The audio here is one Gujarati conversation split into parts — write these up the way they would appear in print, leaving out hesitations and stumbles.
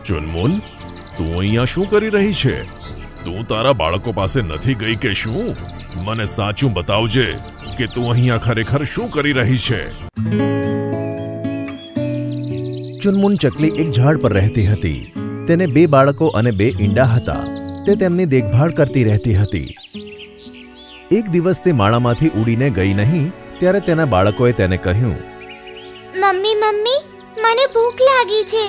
ચુનમુન, તું અહીંયા શું કરી રહી છે? તું તારા બાળકો પાસે નથી ગઈ કે શું? મને સાચું બતાવજે કે તું અહીંયા ખરેખર શું કરી રહી છે. ચુનમુન ચકલી એક ઝાડ પર રહેતી હતી. તેને 2 બાળકો અને 2 ઈંડા હતા. તે તેમની દેખભાળ કરતી રહેતી હતી. એક દિવસ તે માળામાંથી ઉડીને ગઈ નહીં ત્યારે તેના બાળકોએ તેને કહ્યું, મમ્મી મમ્મી, મને ભૂખ લાગી છે.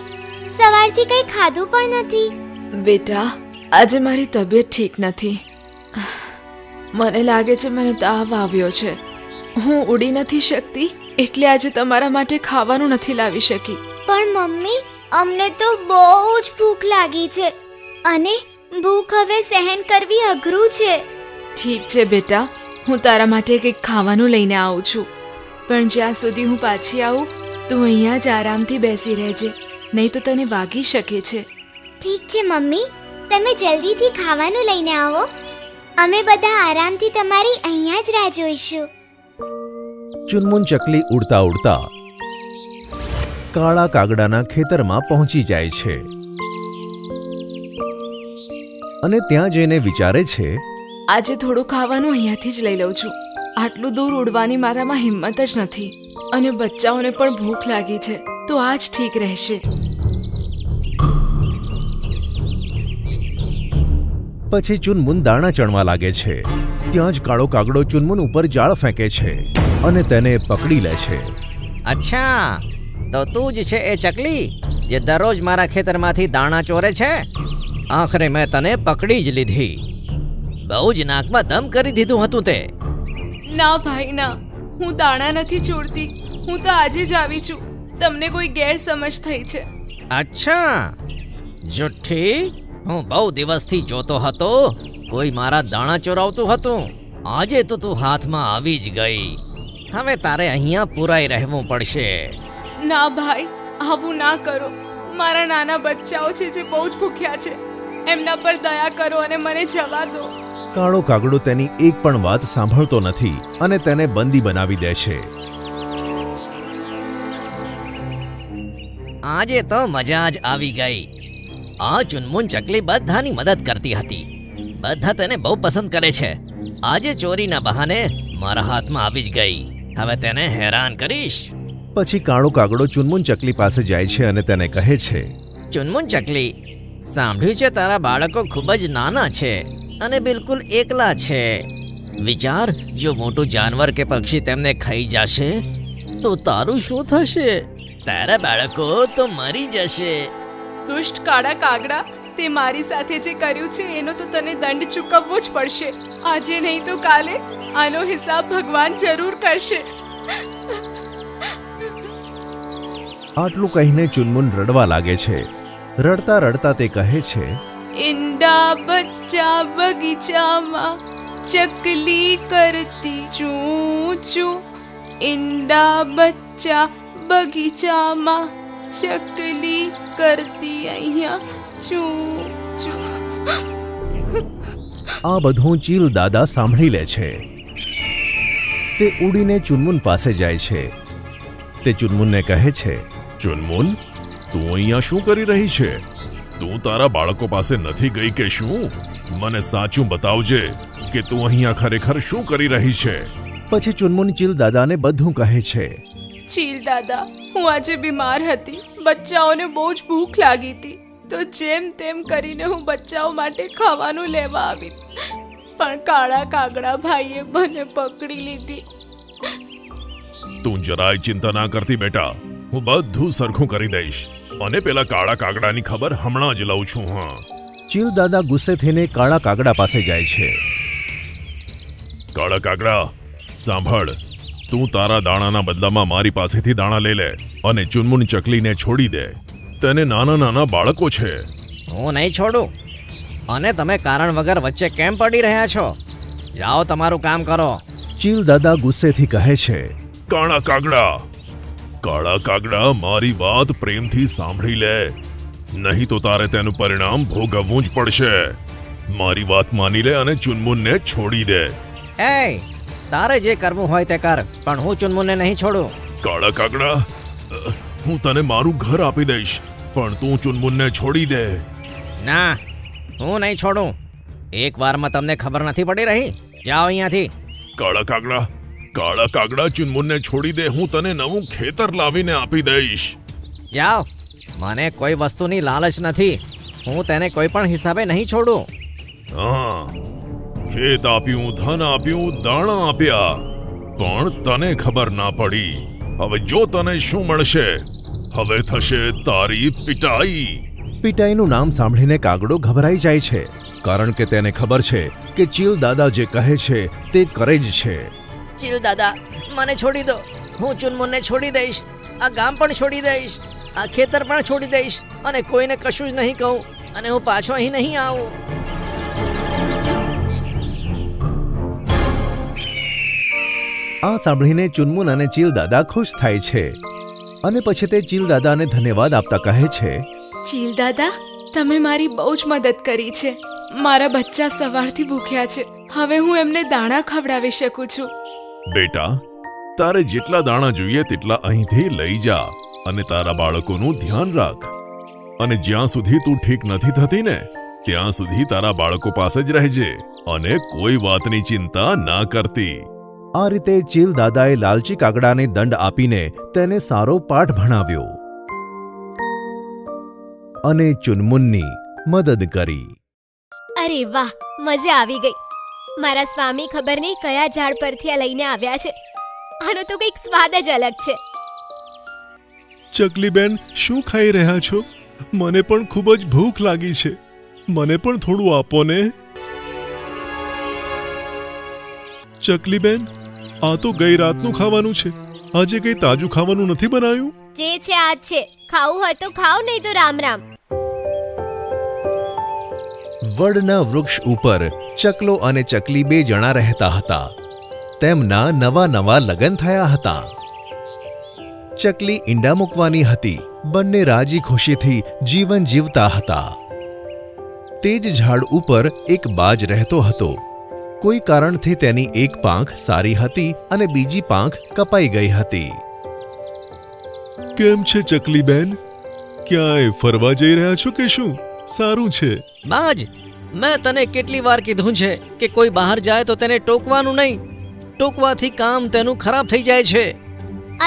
સવારથી કંઈ ખાધું પણ નથી. બેટા, આજે મારી તબિયત ઠીક નથી. મને લાગે છે મને તાવ આવ્યો છે. હું ઉડી નથી શકતી એટલે આજે તમારા માટે ખાવાનું નથી લાવી શકી. પણ મમ્મી, અમને તો બહુ જ ભૂખ લાગી છે અને ભૂખ હવે સહન કરવી અઘરું છે. ઠીક છે બેટા, હું તારા માટે કંઈક ખાવાનું લઈને આવું છું. પણ જ્યાં સુધી હું પાછી આવું તું અહીંયા જ આરામથી બેસી રહેજે, નહીં તો તને વાગી શકે છે. ઠીક છે મમ્મી, તમે જલ્દીથી ખાવાનું લઈને આવો. અમે બધા આરામથી તમારી અહીંયા જ રાહ જોઈશું. ચુનમુન ચકલી ઉડતા ઉડતા કાળા કાગડાના ખેતરમાં પહોંચી જાય છે અને ત્યાં જઈને વિચારે છે, આજે થોડું ખાવાનું અહીંયાથી જ લઈ લઉં છું. આટલું દૂર ઉડવાની મારામાં હિંમત જ નથી અને બચ્ચાઓને પણ ભૂખ લાગી છે, તો આ જ ઠીક રહેશે. પછી ચુનમુન દાણા ચણવા લાગે છે. ત્યાં જ કાળો કાગડો ચુનમુન ઉપર જાળ ફેંકે છે અને તેને પકડી લે છે. અચ્છા, તો તું જ છે એ ચકલી જે દરરોજ મારા ખેતરમાંથી દાણા ચોરે છે? આખરે મેં તને પકડી જ લીધી. બહુ જ નાકમાં દમ કરી દીધું હતું તે. ના ભાઈ ના, હું દાણા નથી ચોરતી. હું તો આજે જ આવી છું. તમને કોઈ ગેરસમજ થઈ છે. અચ્છા, જુઠ્ઠી. હું બહુ દિવસથી જોતો હતો કોઈ મારા દાણા ચોરાવતું હતું. આજે તો તું હાથમાં આવી જ ગઈ. હવે તારે અહીંયા પુરાઈ રહેવું પડશે. ના ભાઈ, આવું ના કરો. મારા નાના બચ્ચાઓ છે જે બહુ જ ભૂખ્યા છે. એમના પર દયા કરો અને મને જવા દો. કાળો કાગડો તેની એક પણ વાત સાંભળતો નથી અને તેને બંદી બનાવી દે છે. આજે તો મજા જ આવી ગઈ. આ ચુનમુન ચકલી બધાની મદદ કરતી હતી. બધા તેને બહુ પસંદ કરે છે. આજે ચોરીના બહાને મારા હાથમાં આવી જ ગઈ. હવે તેને હેરાન કરીશ. પછી કાળો કાગડો ચુનમુન ચકલી પાસે જાય છે અને તેને કહે છે, ચુનમુન ચકલી, સાંભળ્યું છે તારા બાળકો ખૂબ જ નાના છે અને બિલકુલ એકલા છે. વિચાર, જો મોટું જાનવર કે પક્ષી તેમને ખાઈ જશે તો તારું શું થશે? તારા બાળકો તો મરી જશે. દુષ્ટ કાળા કાગડા, તે મારી સાથે જે કર્યું છે એનો તો તને દંડ ચૂકવવો જ પડશે. આજે નહીં તો કાલે આનો હિસાબ ભગવાન જરૂર કરશે. આટલું કહીને ચુનમુન રડવા લાગે છે. રડતા રડતા તે કહે છે, ઈંડા બચ્ચા બગીચામાં ચકલી કરતી ચૂ ચૂ. ઈંડા બચ્ચા બગીચામાં ચકલી કરતી અહીંયા ચૂ ચૂ. આ બધું ચીલ દાદા સાંભળી લે છે. તે ઉડીને ચુનમુન પાસે જાય છે. તે ચુનમુનને કહે છે, ચુનમુન, તું અહીંયા શું કરી રહી છે? તું તારા બાળકો પાસે નથી ગઈ કે શું? મને સાચું બતાવજે કે તું અહીંયા ખરેખર શું કરી રહી છે. પછી ચુનમુન ચીલ દાદાને બધું કહે છે. ચીલ દાદા, હું આજે બીમાર હતી. બચ્ચાઓને બહુ જ ભૂખ લાગી હતી, તો જેમ તેમ કરીને હું બચ્ચાઓ માટે ખાવાનું લેવા આવી. પણ કાળા કાગડા ભાઈએ મને પકડી લીધી. તું જરાય ચિંતા ના કરતી બેટા. હું બધું સરખું કરી દઈશ અને પેલા કાળા કાગડાની ખબર હમણાં જ લઉં છું. હા. ચીલ દાદા ગુસ્સે થઈને કાળા કાગડા પાસે જાય છે. કાળા કાગડા, સાંભળ. તું તારા દાણાના બદલામાં મારી પાસેથી દાણા લઈ લે અને ચુનમુન ચકલીને છોડી દે. તેને નાના નાના બાળકો છે. હું નહીં છોડું. અને તમે કારણ વગર વચ્ચે કેમ પડી રહ્યા છો? જાઓ, તમારું કામ કરો. ચીલ દાદા ગુસ્સેથી કહે છે, કાળા કાગડા, કાળા કાગડા, મારી વાત પ્રેમથી સાંભળી લે, નહીં તો તારે તેનું પરિણામ ભોગવવું જ પડશે. મારી વાત માની લે અને ચુનમુનને છોડી દે. એ, તારે જે કરવું હોય તે કર, પણ હું ચુનમુનને નહીં છોડું. કાળા કાગડા, હું તને મારું ઘર આપી દઈશ પણ તું ચુનમુનને છોડી દે. ના, હું નહીં છોડું. એક વારમાં તમને ખબર નથી પડી રહી? જાઓ અહીંયાથી. કાળા કાગડા ચુનમુનને છોડી દે, હું તને નવું ખેતર લાવીને આપી દઈશ. જાઓ. મને કોઈ વસ્તુની લાલચ નથી. હું તેને કોઈ પણ હિસાબે નહીં છોડું. હા, ખેત આપ્યું, ધન આપ્યું, દાણા આપ્યા, પણ તને ખબર ના પડી. હવે જો તને શું મળશે? હવે થશે તારી પિટાઈ. પિટાઈનું નામ સાંભળીને કાગડો ગભરાઈ જાય છે, કારણ કે તેને ખબર છે કે ચીલ દાદા જે કહે છે તે કરે જ છે. ચીલ દાદા, મને છોડી દો. હું ચુનમુનને છોડી દઈશ. આ ગામ પણ છોડી દઈશ. આ ખેતર પણ છોડી દઈશ. અને કોઈને કશું જ નહીં કહું. અને હું પાછો અહીં નહીં આવું. આ સાંભળીને ચુનમુન અને ચીલ દાદા ખુશ થાય છે અને પછી તે ચીલ દાદાને ધન્યવાદ આપતા કહે છે, ચીલ દાદા, તમે મારી બહુ જ મદદ કરી છે. મારા બચ્ચા સવારથી ભૂખ્યા છે. હવે હું એમને દાણા ખવડાવી શકું છું. બેટા, તારે જેટલા દાણા જોઈએ તેટલા અહીંથી લઈ જા અને તારા બાળકોનું ધ્યાન રાખ. અને જ્યાં સુધી તું ઠીક નથી થતી ને, ત્યાં સુધી તારા બાળકો પાસે જ રહેજે અને કોઈ વાતની ચિંતા ના કરતી. આ રીતે ચીલ દાદાએ લાલચી કાગડાને દંડ આપીને તેને સારો પાઠ ભણાવ્યો અને ચુનમુનની મદદ કરી. અરે વાહ, મજા આવી ગઈ. મારા સ્વામી ખબર નહીં કયા ઝાડ પરથી આ લઈને આવ્યા છે. આનો તો કંઈક સ્વાદ જ અલગ છે. ચકલીબેન, શું ખાઈ રહ્યા છો? મને પણ ખૂબ જ ભૂખ લાગી છે. મને પણ થોડું આપો ને. ચકલીબેન, આ તો ગઈ રાતનું ખાવાનું છે. આજે કંઈ તાજું ખાવાનું નથી બનાવ્યું? જે છે આ જ છે. ખાવું હોય તો ખાઓ, નહીં તો રામ રામ. વડના વૃક્ષ ઉપર ચકલો અને ચકલી 2 જણા રહેતા હતા. તેમના નવા લગ્ન થયા હતા. ચકલી ઈંડા મૂકવાની હતી. બંને રાજી ખુશીથી જીવન જીવતા હતા. તે જ ઝાડ ઉપર એક બાજ રહેતો હતો. કોઈ કારણથી તેની એક પાંખ સારી હતી અને બીજી પાંખ કપાઈ ગઈ હતી. કેમ છે ચકલીબેન? ક્યાંય ફરવા જઈ રહ્યા છો કે શું? સારું છે. બાજ, મેં તને કેટલી વાર કીધું છે કે કોઈ બહાર જાય તો તેને ટોકવાનું નહીં. ટોકવાથી કામ તેનું ખરાબ થઈ જાય છે.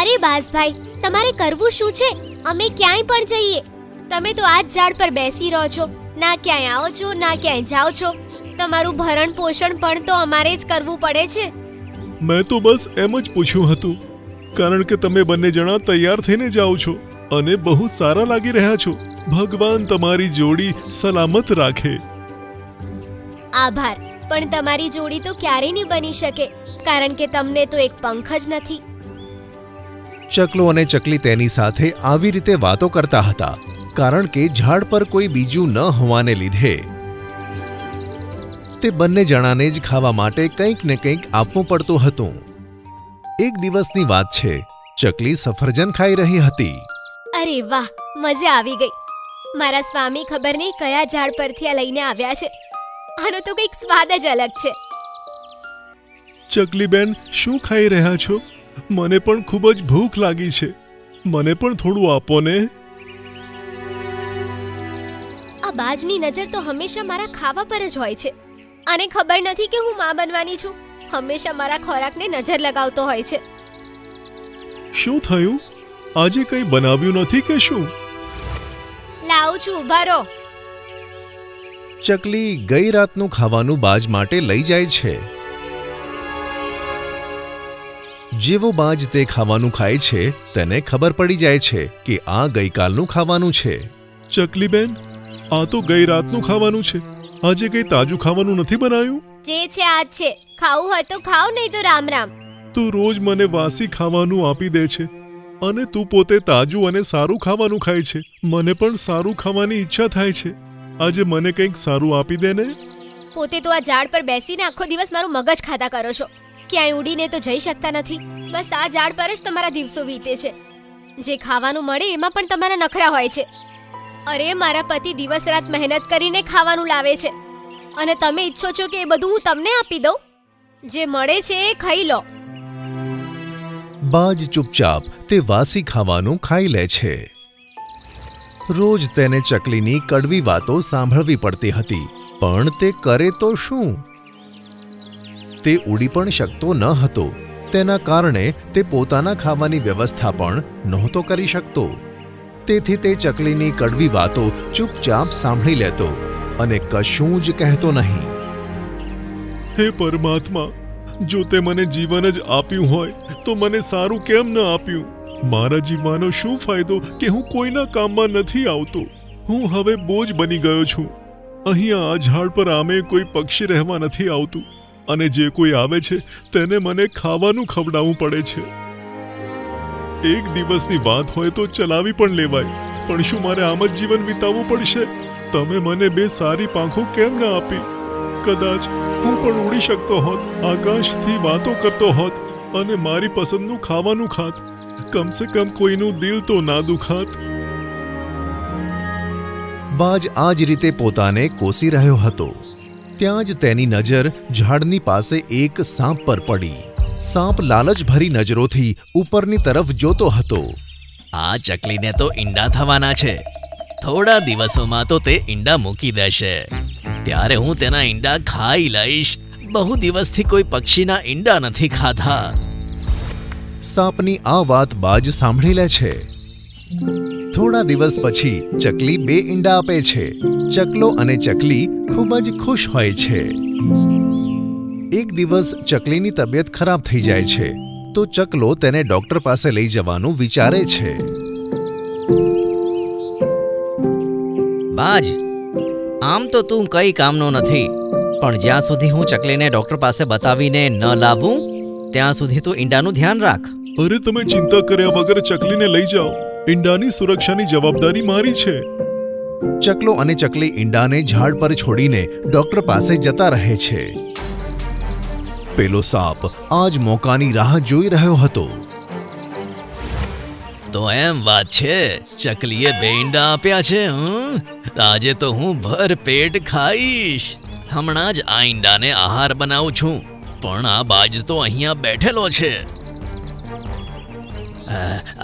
અરે બાસભાઈ, તમારે કરવું શું છે? અમે ક્યાંય પણ જઈએ. તમે તો આ જ ઝાડ પર બેસી રહો છો. ના ક્યાંય આવો છો, ના ક્યાંય જાઓ છો. તમારું ભરણ પોષણ પણ તો અમારે જ કરવું પડે છે. મેં તો બસ એમ જ પૂછ્યું હતું, કારણ કે તમે બંને જણા તૈયાર થઈને જાઓ છો અને બહુ સારા લાગી રહ્યા છો. ભગવાન તમારી જોડી સલામત રાખે. આભાર, પણ તમારી જોડી તો ક્યારેય નહીં બની શકે, કારણ કે તમને તો એક પંખ જ નથી. ચકલો અને ચકલી તેની સાથે આવી રીતે વાતો કરતા હતા, કારણ કે ઝાડ પર કોઈ બીજું ન હોવાને લીધે તે બંને જણાને જ ખાવા માટે કંઈક ને કંઈક આપવું પડતું હતું. એક દિવસની વાત છે. ચકલી સફરજન ખાઈ રહી હતી. અરે વાહ, મજા આવી ગઈ. મારા સ્વામી ખબર નહીં કયા ઝાડ પરથી આ લઈને આવ્યા છે. આનો તો કંઈક સ્વાદ જ અલગ છે. ચકલીબેન, શું ખાઈ રહ્યા છો? મને પણ ખૂબ જ ભૂખ લાગી છે. મને પણ થોડું આપો ને. આ બાજની નજર તો હંમેશા મારા ખાવા પર જ હોય છે. આને ખબર નથી કે હું માં બનવાની છું. હંમેશા મારા ખોરાકને નજર લગાવતો હોય છે. શું થયું? આજે કંઈ બનાવ્યું નથી કે શું? લાવું છું, ઊભા રહો. ચકલી ગઈ રાતનું ખાવાનું બાજ માટે લઈ જાય છે. જેવો બાજ તે ખાવાનું ખાય છે તેને ખબર પડી જાય છે કે આ ગઈકાલનું ખાવાનું છે. ચકલીબેન, આ તો ગઈ રાતનું ખાવાનું છે. આજે કંઈ તાજું ખાવાનું નથી બનાવ્યું? જે છે આ જ છે. ખાવું હોય તો ખાઓ, નહીં તો રામ રામ. તું રોજ મને વાસી ખાવાનું આપી દે છે અને તું પોતે તાજું અને સારું ખાવાનું ખાય છે. મને પણ સારું ખાવાની ઈચ્છા થાય છે. આજે મને કંઈક સારું આપી દે ને. પોતે તો આ ઝાડ પર બેસીને આખો દિવસ મારું મગજ ખાતા કરો છો. ક્યાંય ઉડીને તો જઈ શકતા નથી. બસ આ ઝાડ પર જ તમારા દિવસો વીતે છે. જે ખાવાનું મળે એમાં પણ તમારા નખરા હોય છે. અરે, મારા પતિ દિવસ રાત મહેનત કરીને ખાવાનું લાવે છે અને તમે ઈચ્છો છો કે એ બધું હું તમને આપી દઉં? જે મળે છે એ ખાઈ લો. બાજ ચૂપચાપ તે વાસી ખાવાનું ખાઈ લે છે. રોજ તેને ચકલીની કડવી વાતો સાંભળવી પડતી હતી, પણ તે કરે તો શું? તે ઉડી પણ શકતો ન હતો. તેના કારણે તે પોતાના ખાવાની વ્યવસ્થા પણ નહોતો કરી શકતો. તેથી તે ચકલીની કડવી વાતો ચૂપચાપ સાંભળી લેતો અને કશું જ કહેતો નહીં. હે પરમાત્મા, જો તે મને જીવન જ આપ્યું હોય તો મને સારું કેમ ન આપ્યું? મારા જીવવાનો શું ફાયદો કે હું કોઈના કામમાં નથી આવતો? હું હવે બોજ બની ગયો છું. અહીંયા આ ઝાડ પર આમે કોઈ પક્ષી રહેવા નથી આવતું, અને જે કોઈ આવે છે તેને મને ખાવાનું ખવડાવવું પડે છે. એક દિવસની વાત હોય તો ચલાવી પણ લેવાય, પણ શું મારે આમ જ જીવન વિતાવવું પડશે? તમે મને બે સારી પાંખો કેમ ન આપી? કદાચ હું પણ ઉડી શકતો હોત, આકાશથી વાતો કરતો હોત અને મારી પસંદનું ખાવાનું ખાત. કમસે કમ કોઈનું દિલ તો ના દુખાત. બાજ આ જ રીતે પોતાને કોસી રહ્યો હતો. ત્યાં જ તેની નજર ઝાડની પાસે એક સાપ પર પડી. સાપ લાલચભરી નજરોથી ઉપરની તરફ જોતો હતો. આ ચકલીને તો ઈંડા થવાના છે. થોડા દિવસોમાં તો તે ઈંડા મૂકી દેશે. ત્યારે હું તેના ઈંડા ખાઈ લઈશ. બહુ દિવસથી કોઈ પક્ષીના ઈંડા નથી ખાધા. સાપની આ વાત બાજ સાંભળી લે છે. થોડા દિવસ પછી ચકલી બે ઈંડા આપે છે. ચકલો અને ચકલી ખૂબ જ ખુશ હોય છે. એક દિવસ ચકલીની તબિયત ખરાબ થઈ જાય છે, તો ચકલો તેને ડોક્ટર પાસે લઈ જવાનું વિચારે છે. બાજ, આમ તો તું કઈ કામનો નથી, પણ જ્યાં સુધી હું ચકલીને ડોક્ટર પાસે બતાવીને ન લાવું ત્યાં સુધી તું ઈંડાનું ધ્યાન રાખ. અરે તમે ચિંતા કર્યા વગર ચકલીને લઈ જાઓ. ઈંડાની સુરક્ષાની જવાબદારી મારી છે. ચકલો અને ચકલી ઈંડાને ઝાડ પર છોડીને ડોક્ટર પાસે જતા રહે છે. પેલો સાપ આજ મોકાની રાહ જોઈ રહ્યો હતો. તો એમ વાત છે, ચકલીએ બે ઈંડા આપ્યા છે. આજે તો હું ભર પેટ ખાઈશ. હમણાં જ આ ઈંડાને આહાર બનાવું છું, પણ આ બાજ તો અહીંયા બેઠેલો છે.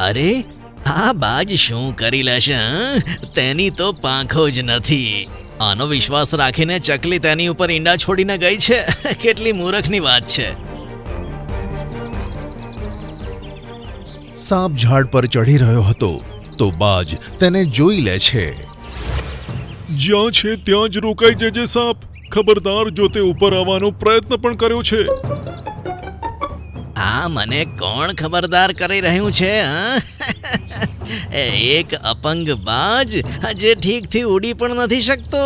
અરે, આ બાજ શું કરી લેશે? તેની તો પાંખો જ નથી. આનો વિશ્વાસ રાખીને ચકલી તેની ઉપર ઈંડા છોડીને ગઈ છે. કેટલી મૂર્ખની વાત છે. સાપ ઝાડ પર ચઢી રહ્યો હતો, તો બાજ તેને જોઈ લે છે. જ્યાં છે ત્યાં જ રોકાઈ જજે સાપ. ખબરદાર, જો તે ઉપર આવવાનો પ્રયત્ન પણ કર્યો છે. આ મને કોણ ખબરદાર કરી રહ્યું છે? એક અપંગ બાજ જે ઠીકથી ઉડી પણ નથી શકતો.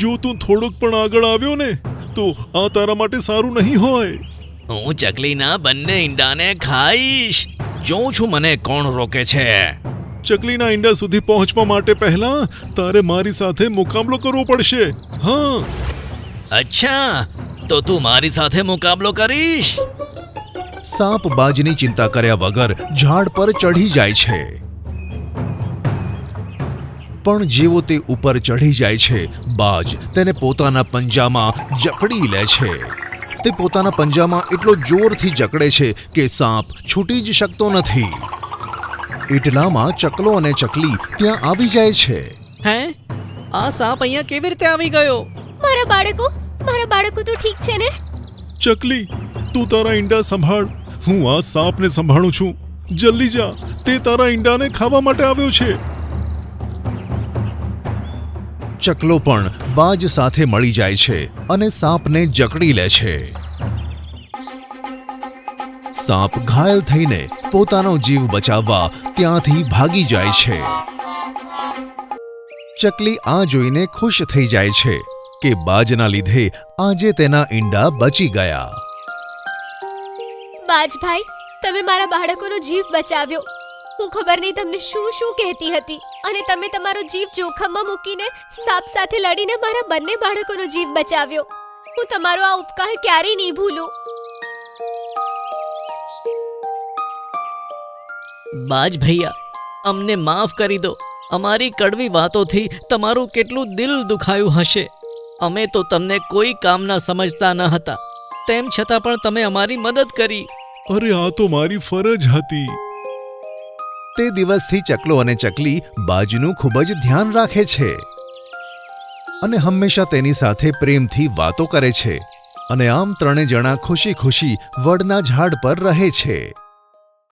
જો તું થોડુંક પણ આગળ આવ્યો ને તો આ તારા માટે સારું નહીં હોય. હું ચકલીના બંને ઈંડાને ખાઈશ. જોઉં છું મને કોણ રોકે છે. ચકલીના ઈંડા સુધી પહોંચવા માટે પહેલા તારે મારી સાથે મુકાબલો કરવો પડશે. હા. અચ્છા, તો તું મારી સાથે મુકાબલો કરીશ? સાપ બાજની ચિંતા કર્યા વગર ઝાડ પર ચઢી જાય છે. પણ જેવો તે ઉપર ચઢી જાય છે, બાજ તેને પોતાના પંજામાં જકડી લે છે. તે પોતાના પંજામાં એટલો જોરથી જકડે છે કે સાપ છૂટી જ શકતો નથી. એટલામાં ચકલો અને ચકલી ત્યાં આવી જાય છે. હે, આ સાપ અહીંયા કેવી રીતે આવી ગયો? મારા બાળકો તો ઠીક છે ને? ચકલી, તું તારા ઈંડા સંભાળ. હું આ સાપને સંભાળું છું. જલ્દી જા, તે તારા ઈંડાને ખાવા માટે આવ્યો છે. ચકલો પણ બાજ સાથે મળી જાય છે અને સાપને જકડી લે છે. સાપ ઘાયલ થઈને પોતાનો જીવ બચાવવા ત્યાંથી ભાગી જાય છે. ચકલી આ જોઈને ખુશ થઈ જાય છે કે બાજના લીધે આજે તેના ઈંડા બચી ગયા. બાજભાઈ, તમે મારા બાળકોનો જીવ બચાવ્યો. હું ખબર નહીં તમને શું શું કહેતી હતી, અને તમે તમારો જીવ જોખમમાં મૂકીને સાપ સાથે લડીને મારા બંને બાળકોનો જીવ બચાવ્યો. હું તમારો આ ઉપકાર ક્યારેય નહીં ભૂલું. બાજ ભૈયા, અમને માફ કરી દો. અમારી કડવી વાતોથી તમારું કેટલું દિલ દુખાયું હશે. અમે તો તમને કોઈ કામના સમજતા ન હતા, તેમ છતાં પણ તમે અમારી મદદ કરી. અરે, આ તો મારી ફરજ હતી. તે દિવસથી ચકલો અને ચકલી બાજનું ખૂબ જ ધ્યાન રાખે છે અને હંમેશા તેની સાથે પ્રેમથી વાતો કરે છે અને આમ ત્રણે જણા ખુશી ખુશી વડના ઝાડ પર રહે છે.